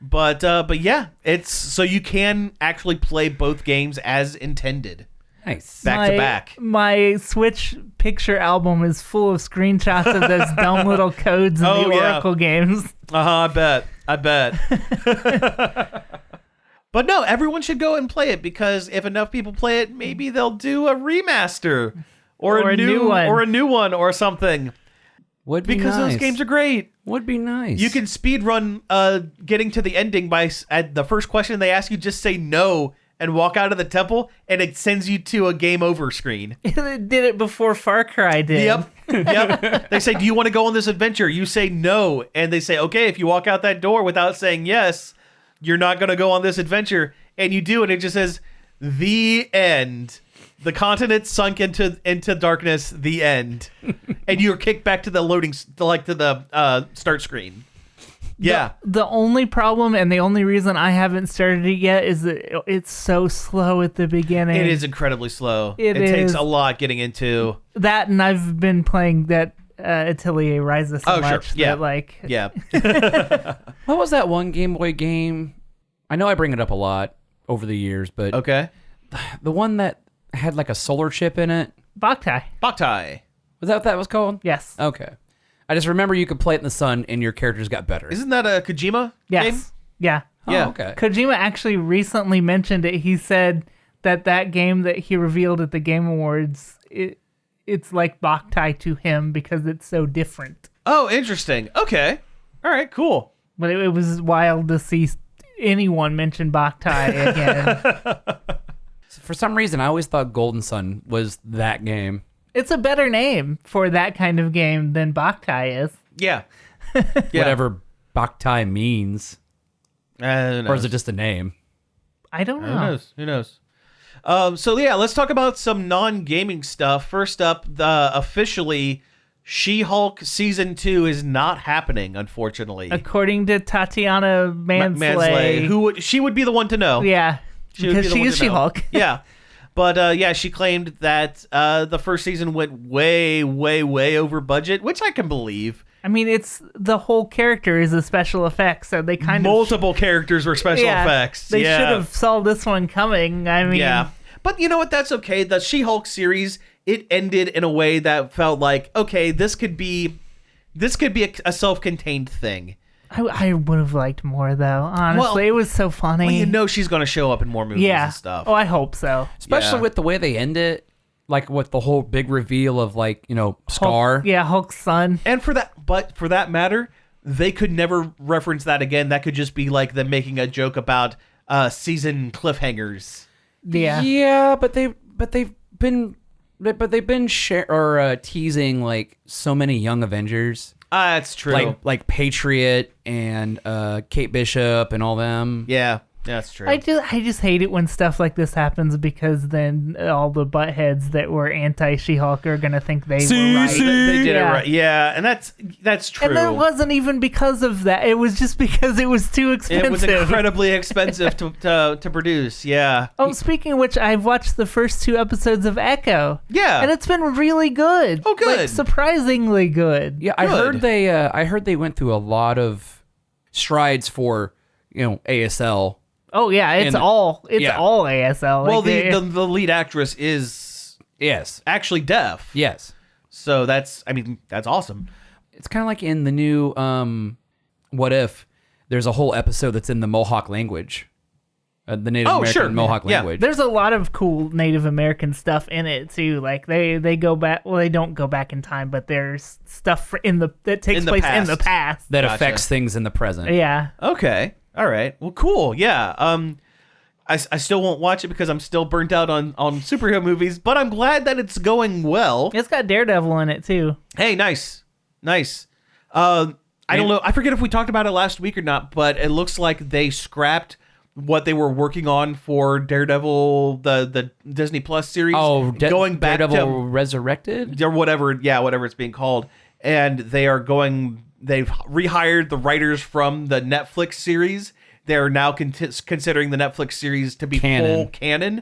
But yeah, it's so you can actually play both games as intended. Nice. Back to back. My Switch picture album is full of screenshots of those dumb little codes in the Oracle games. I bet. But no, everyone should go and play it because if enough people play it, maybe they'll do a remaster or a new one or something. Would be because nice. Those games are great. Would be nice. You can speed run getting to the ending by at the first question they ask you, just say no and walk out of the temple, and it sends you to a game over screen. It did it before Far Cry did. Yep. They say, do you want to go on this adventure? You say no, and they say, okay, if you walk out that door without saying yes, you're not going to go on this adventure. And you do, and it just says, the end. The continent sunk into darkness, the end. And you're kicked back to the loading, to the start screen. Yeah. The only problem and the only reason I haven't started it yet is that it's so slow at the beginning. It is incredibly slow. It takes a lot getting into. That, and I've been playing that Atelier Ryza so much. Sure. Yeah. What was that one Game Boy game? I know I bring it up a lot over the years, but okay, the one that had like a solar chip in it. Boktai. Was that what that was called? Yes. Okay. I just remember you could play it in the sun and your characters got better. Isn't that a Kojima game? Yeah. Oh, okay. Kojima actually recently mentioned it. He said that game that he revealed at the Game Awards, it's like Boktai to him because it's so different. Oh, interesting. Okay. All right, cool. But it was wild to see anyone mention Boktai again. For some reason, I always thought Golden Sun was that game. It's a better name for that kind of game than Boktai is. Yeah. Whatever Boktai means. Or is it just a name? I don't know. Who knows? So yeah, let's talk about some non-gaming stuff. First up, officially, She-Hulk Season 2 is not happening, unfortunately. According to Tatiana Mansley. She would be the one to know. Yeah, because she is She-Hulk. Yeah. But she claimed that the first season went way, way, way over budget, which I can believe. I mean, it's the whole character is a special effect, so they kind of multiple characters were special effects. They should have saw this one coming. I mean, but you know what? That's okay. The She-Hulk series, it ended in a way that felt like, okay, this could be a self-contained thing. I would have liked more, though. Honestly, it was so funny. Well, you know she's going to show up in more movies and stuff. Oh, I hope so. Especially with the way they end it, like with the whole big reveal of Scar. Hulk's son. And for that matter, they could never reference that again. That could just be like them making a joke about season cliffhangers. Yeah. But they've been teasing like so many young Avengers. That's true. Like Patriot and Kate Bishop and all them. Yeah. That's true. I just hate it when stuff like this happens because then all the buttheads that were anti She-Hulk are gonna think they were right. They did it Yeah. right. Yeah, and that's true. And that wasn't even because of that. It was just because it was too expensive. It was incredibly expensive to produce. Yeah. Oh, speaking of which, I've watched the first 2 episodes of Echo. Yeah. And it's been really good. Oh, good. Like, surprisingly good. Yeah, I heard they went through a lot of strides for ASL. Oh yeah, it's And- all yeah. ASL. Well, Like, the lead actress is Yes. actually deaf. Yes. So that's awesome. It's kind of like in the new What If, there's a whole episode that's in the Mohawk language. The Native American sure. Mohawk Yeah. language. there's a lot of cool Native American stuff in it too. Like they go back. Well, they don't go back in time, but there's stuff that takes In the place in the past. past. that Gotcha. affects things in the present. Yeah. Okay. All right. Well, cool. Yeah. I still won't watch it because I'm still burnt out on superhero movies, but I'm glad that it's going well. It's got Daredevil in it too. Hey, nice. I don't know. I forget if we talked about it last week or not, but it looks like they scrapped what they were working on for Daredevil, the Disney Plus series. Oh, going back Daredevil Resurrected? or whatever it's being called, and they've rehired the writers from the Netflix series. They're now considering the Netflix series to be full canon,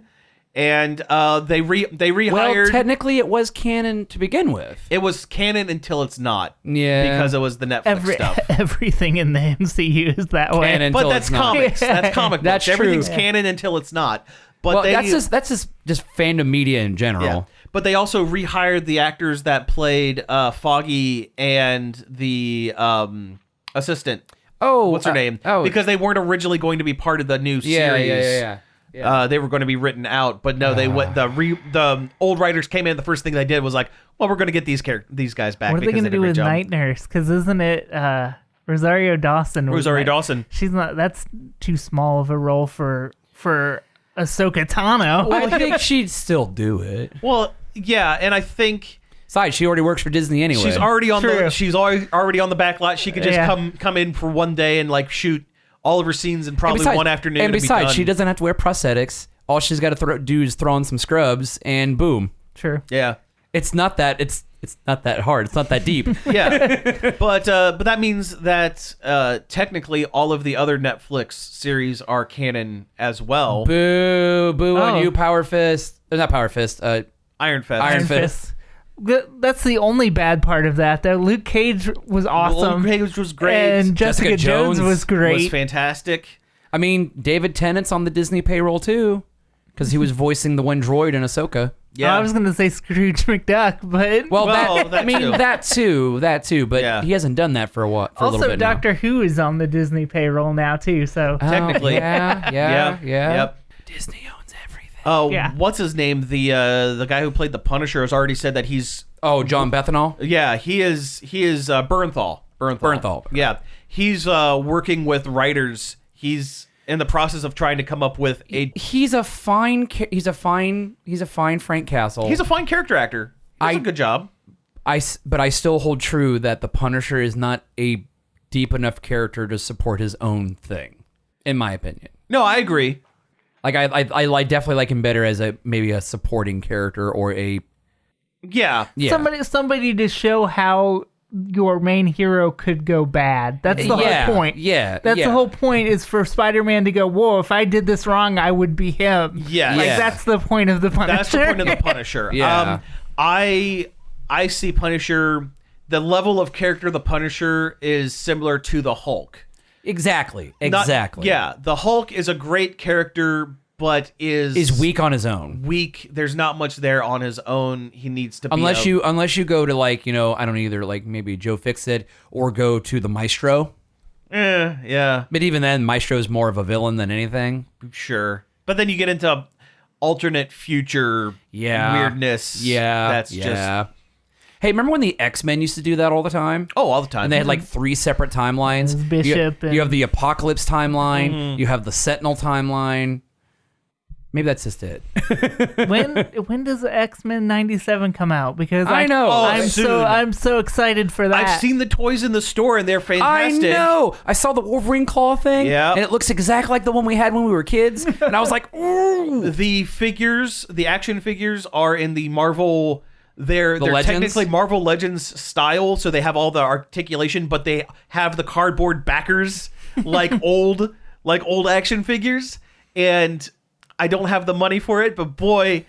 and they rehired. Well, technically it was canon to begin with. It was canon until it's not. Yeah. because it was the Netflix stuff. Everything in the MCU is that way. Canon But until that's it's not. comics. That's comic That's books. true. Everything's canon until it's not. But Well, they, that's just fandom media in general. yeah. But they also rehired the actors that played Foggy and the assistant. Oh, What's her name? Because they weren't originally going to be part of the new series. Yeah. They were going to be written out, but no, they went. The old writers came in. The first thing they did was like, well, we're going to get these guys back. What are they going to do with Night Nurse? Because isn't it Rosario Dawson? Rosario Dawson. She's not. That's too small of a role for Ahsoka Tano. I think she'd still do it. Well, yeah, and I think. Besides, she already works for Disney anyway. She's already on True. she's already on the back lot. She could just Yeah. come in for one day and like shoot all of her scenes in probably one afternoon. And besides, be done. she doesn't have to wear prosthetics. All she's got to do is throw on some scrubs, and boom. True. Yeah, It's not that. It's not that hard. It's not that deep. yeah. but that means that technically all of the other Netflix series are canon as well. Boo on you, Power Fist. Not Power Fist. Iron Fist. Iron Fist. That's the only bad part of that, though. Luke Cage was awesome. Luke Cage was great. And Jessica Jones was great. Was fantastic. I mean, David Tennant's on the Disney payroll too, because he was voicing the one droid in Ahsoka. Yeah, I was going to say Scrooge McDuck, but Well, that too. that too, but Yeah. he hasn't done that for a while. For a little also bit now. Doctor Who is on the Disney payroll now too. So Oh, technically. yeah. Yep. Disney owns everything. Oh, Yeah. what's his name? The guy who played the Punisher has already said that he's. Oh, John Bethanol. Yeah, he is Bernthal. Bernthal. Yeah, he's working with writers. He's in the process of trying to come up with a. He's a fine Frank Castle. He's a fine character actor. He does a good job. But I still hold true that the Punisher is not a deep enough character to support his own thing, in my opinion. No, I agree. Like I definitely like him better as maybe a supporting character or a Yeah. somebody to show how your main hero could go bad. That's the whole point. Yeah. That's the whole point, is for Spider-Man to go, whoa, if I did this wrong, I would be him. Yeah. Like, Yeah. that's the point of the Punisher. That's the point of the Punisher. Yeah. I see Punisher. The level of character of the Punisher is similar to the Hulk. Exactly. Yeah, the Hulk is a great character, but is weak on his own. Weak. There's not much there on his own. He needs to be Unless you go to I don't either like maybe Joe Fixit or go to the Maestro. Yeah. But even then, Maestro's more of a villain than anything. Sure. But then you get into alternate future weirdness. Yeah. That's just. Hey, remember when the X-Men used to do that all the time? Oh, all the time. And they had like 3 separate timelines. Bishop You have the Apocalypse timeline. You have the Sentinel timeline. Maybe that's just it. When does X-Men 97 come out? Because I know. I'm so excited for that. I've seen the toys in the store and they're fantastic. I know. I saw the Wolverine claw thing. Yeah. And it looks exactly like the one we had when we were kids. And I was like, ooh. The figures, the action figures, are in the Marvel. They're Legends? technically Marvel Legends style, so they have all the articulation, but they have the cardboard backers like old action figures. And I don't have the money for it, but boy,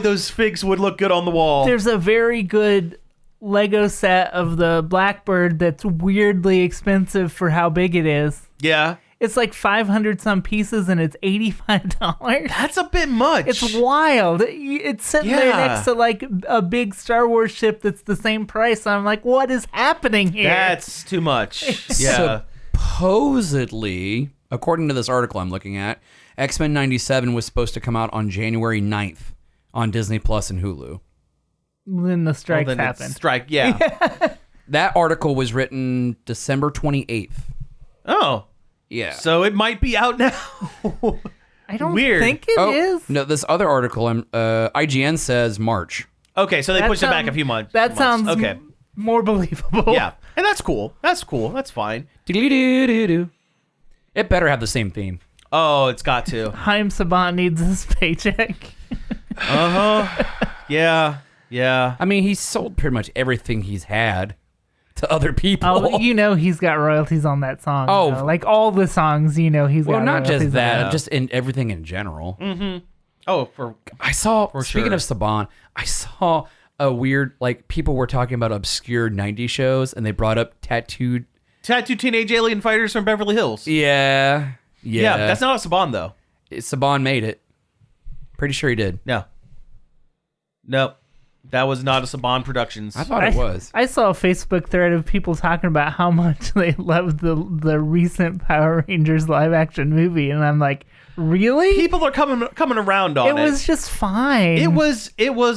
those figs would look good on the wall. There's a very good Lego set of the Blackbird that's weirdly expensive for how big it is. Yeah. It's like 500 some pieces and it's $85. That's a bit much. It's wild. It's sitting there Yeah. next to like a big Star Wars ship that's the same price. I'm like, what is happening here? That's too much. Yeah. Supposedly, according to this article I'm looking at, X-Men 97 was supposed to come out on January 9th on Disney Plus and Hulu. Then the strikes Well, then it's happened. Strike, yeah. That article was written December 28th. Oh, Yeah. so it might be out now. I don't Weird. think it is. No, this other article, IGN says March. Okay, so they That pushed it back sounds- a few months. That sounds okay. more believable. Yeah, and that's cool. That's cool. That's fine. Do-do-do-do-do. It better have the same theme. Oh, it's got to. Haim Saban needs his paycheck. Yeah, yeah. I mean, he's sold pretty much everything he's had to other people. Oh, you know he's got royalties on that song. Oh. though. Like all the songs, you know he's well, got not royalties just on that, Yeah. just in everything in general. Oh, for I saw, speaking sure. of Saban, I saw a weird, like, people were talking about obscure 90s shows, and they brought up Tattooed. Tattoo Teenage Alien Fighters from Beverly Hills. Yeah. Yeah, that's not a Saban though. Saban made it. Pretty sure he did. No. Nope. That was not a Saban Productions. I thought it was. I saw a Facebook thread of people talking about how much they loved the recent Power Rangers live action movie, and I'm like, really? People are coming around on it. It was just fine. It was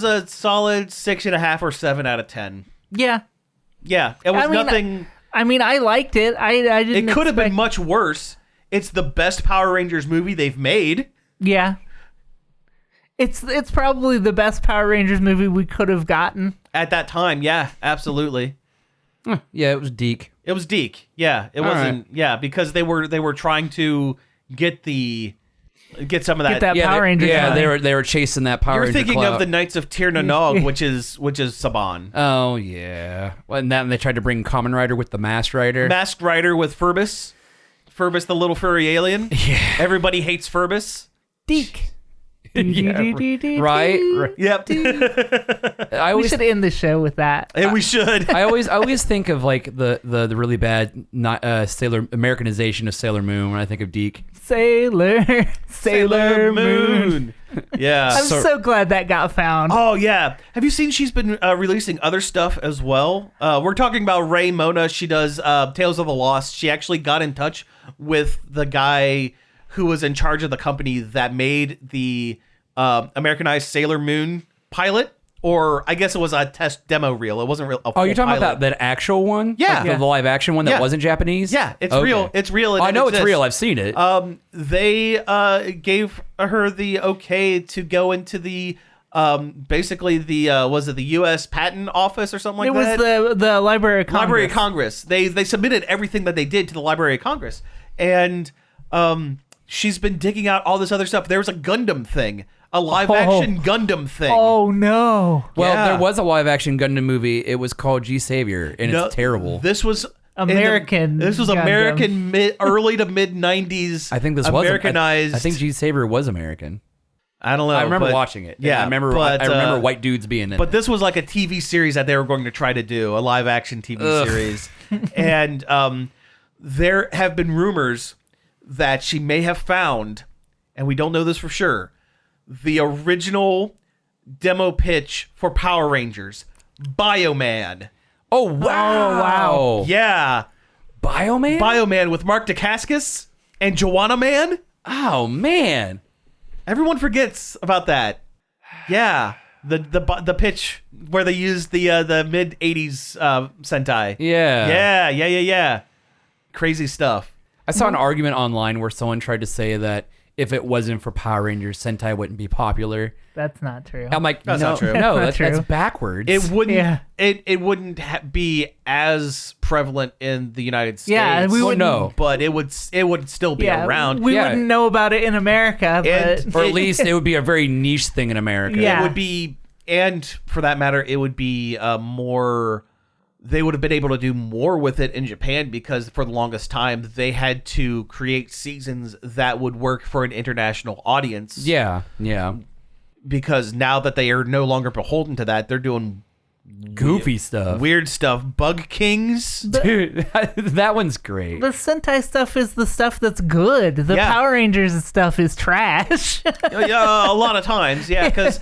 a solid 6.5 or 7 out of 10. Yeah. Yeah, it was I mean, nothing. I mean, I liked it. I didn't. It could have been expect- much worse. It's the best Power Rangers movie they've made. Yeah. It's probably the best Power Rangers movie we could have gotten. At that time, yeah, absolutely. Yeah, it was Deke. It was Deke. Yeah, it wasn't. Yeah, because they were trying to get some of that. Get that Yeah, Power Rangers. yeah, money. they were chasing that Power You're Ranger thinking clout. of the Knights of Tir na Nog, which is Saban. Oh yeah, well, and then they tried to bring Kamen Rider with the Masked Rider. Masked Rider with Furbus. Furbus, the little furry alien. Yeah. Everybody hates Furbus. Deke. Right? Yep. I We always, should end the show with that. And we should. I always think of like the really bad Sailor Americanization of Sailor Moon when I think of Deke. Sailor Moon. Yeah. I'm so glad that got found. Oh yeah. Have you seen she's been releasing other stuff as well? We're talking about Ray Mona. She does Tales of the Lost. She actually got in touch with the guy who was in charge of the company that made the Americanized Sailor Moon pilot. Or I guess it was a test demo reel. It wasn't real. Oh, you're talking about that actual one? Yeah. Like the live action one that Yeah. wasn't Japanese? Yeah, it's Okay. real. It's real. and I it know it's exists. real. I've seen it. They gave her the okay to go into the basically the was it the U.S. Patent Office or something like It was that? the Library of Congress. Library of Congress. They submitted everything that they did to the Library of Congress, and she's been digging out all this other stuff. There was a Gundam thing, a live action Gundam thing. Oh no! well, yeah. there was a live action Gundam movie. It was called G Savior, and No, it's terrible. This was American This was Gundam. American early to mid '90s. I think this Americanized. was I think G Savior was American. I don't know. I remember but- watching it. Yeah, I remember. but, I remember white dudes being in it. But this was like a TV series that they were going to try to do, a live action TV series. And there have been rumors that she may have found, and we don't know this for sure, the original demo pitch for Power Rangers, Bioman. Oh wow! Yeah, Bioman. Bioman with Mark Dacascos and Joanna Man. Oh man! Everyone forgets about that. Yeah, the pitch where they used the mid '80s Sentai. Yeah. Yeah. Crazy stuff. I saw an argument online where someone tried to say that if it wasn't for Power Rangers, Sentai wouldn't be popular. That's not true. I'm like, That's no, not true. no, That's not that's true. backwards. It wouldn't. Yeah. It wouldn't be as prevalent in the United States. Yeah, we Well, wouldn't. no. but it would still be Yeah, around. we Yeah. wouldn't know about it in America, And- but or at least it would be a very niche thing in America. Yeah. It would be, and for that matter, it would be more. They would have been able to do more with it in Japan because for the longest time they had to create seasons that would work for an international audience. Yeah, yeah. Because now that they are no longer beholden to that, they're doing Goofy stuff. weird stuff. Bug Kings. Dude, that one's great. the Sentai stuff is the stuff that's good. The Yeah. Power Rangers stuff is trash. Yeah, a lot of times, yeah, because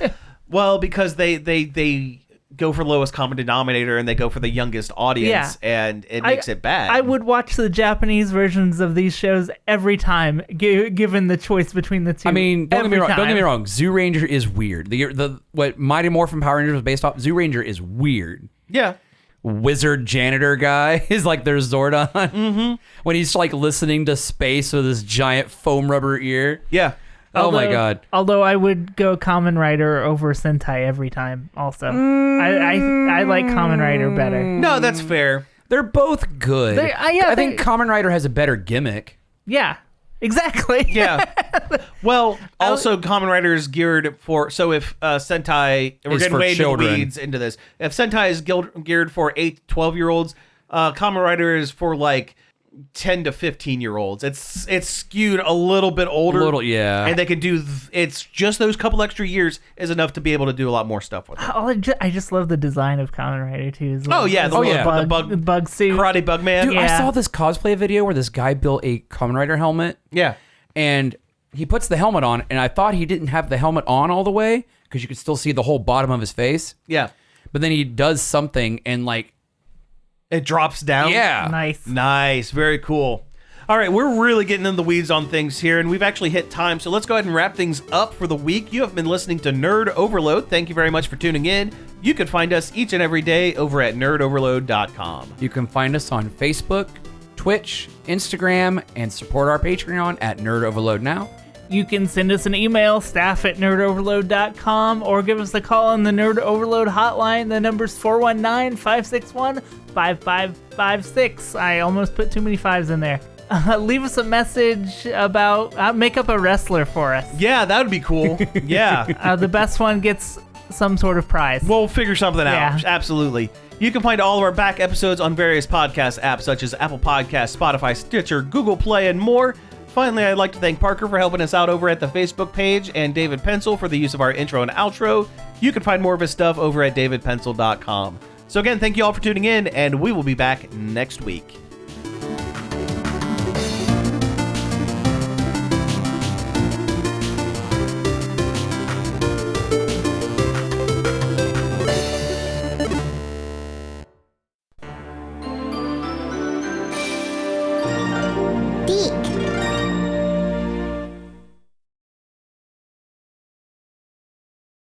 they go for lowest common denominator and they go for the youngest audience, and it makes it bad. I would watch the Japanese versions of these shows every time, given the choice between the two. I mean, don't get me Every wrong. Don't get me time. wrong. Zoo Ranger is weird. The what Mighty Morphin Power Rangers was based off. Zoo Ranger is weird. Yeah, Wizard janitor guy is like their Zordon. Mm-hmm. When he's like listening to space with his giant foam rubber ear. yeah. Oh my god. Although I would go Kamen Rider over Sentai every time. Also, I like Kamen Rider better. No, that's fair. They're both good. yeah, I think Kamen Rider has a better gimmick. Yeah, exactly. Yeah. Well, also, Kamen Rider is geared for. So if Sentai, we're It's getting for way into the children. weeds into this. If Sentai is geared for 8 to 12-year-olds, Kamen Rider is for like 10 to 15-year-olds. It's skewed a little bit older. Yeah. And they can do. It's just those couple extra years is enough to be able to do a lot more stuff with it. I just love the design of Kamen Rider too. Oh, yeah, the little- the bug suit. Karate Bug Man. Dude, I Yeah. saw this cosplay video where this guy built a Kamen Rider helmet. Yeah. And he puts the helmet on, and I thought he didn't have the helmet on all the way because you could still see the whole bottom of his face. Yeah. But then he does something, and like, It drops down. yeah, Nice. Nice. Very cool. All right, we're really getting in the weeds on things here, and we've actually hit time, so let's go ahead and wrap things up for the week. You have been listening to Nerd Overload. Thank you very much for tuning in. You can find us each and every day over at nerdoverload.com. You can find us on Facebook, Twitch, Instagram, and support our Patreon at Nerd Overload Now. You can send us an email, staff@nerdoverload.com, or give us a call on the Nerd Overload hotline. The number's 419-561-5556. I almost put too many fives in there. Leave us a message about, make up a wrestler for us. Yeah, that would be cool. Yeah. The best one gets some sort of prize. We'll figure something out. Yeah. Absolutely. You can find all of our back episodes on various podcast apps such as Apple Podcasts, Spotify, Stitcher, Google Play, and more. Finally, I'd like to thank Parker for helping us out over at the Facebook page and David Pencil for the use of our intro and outro. You can find more of his stuff over at davidpencil.com. So again, thank you all for tuning in, and we will be back next week.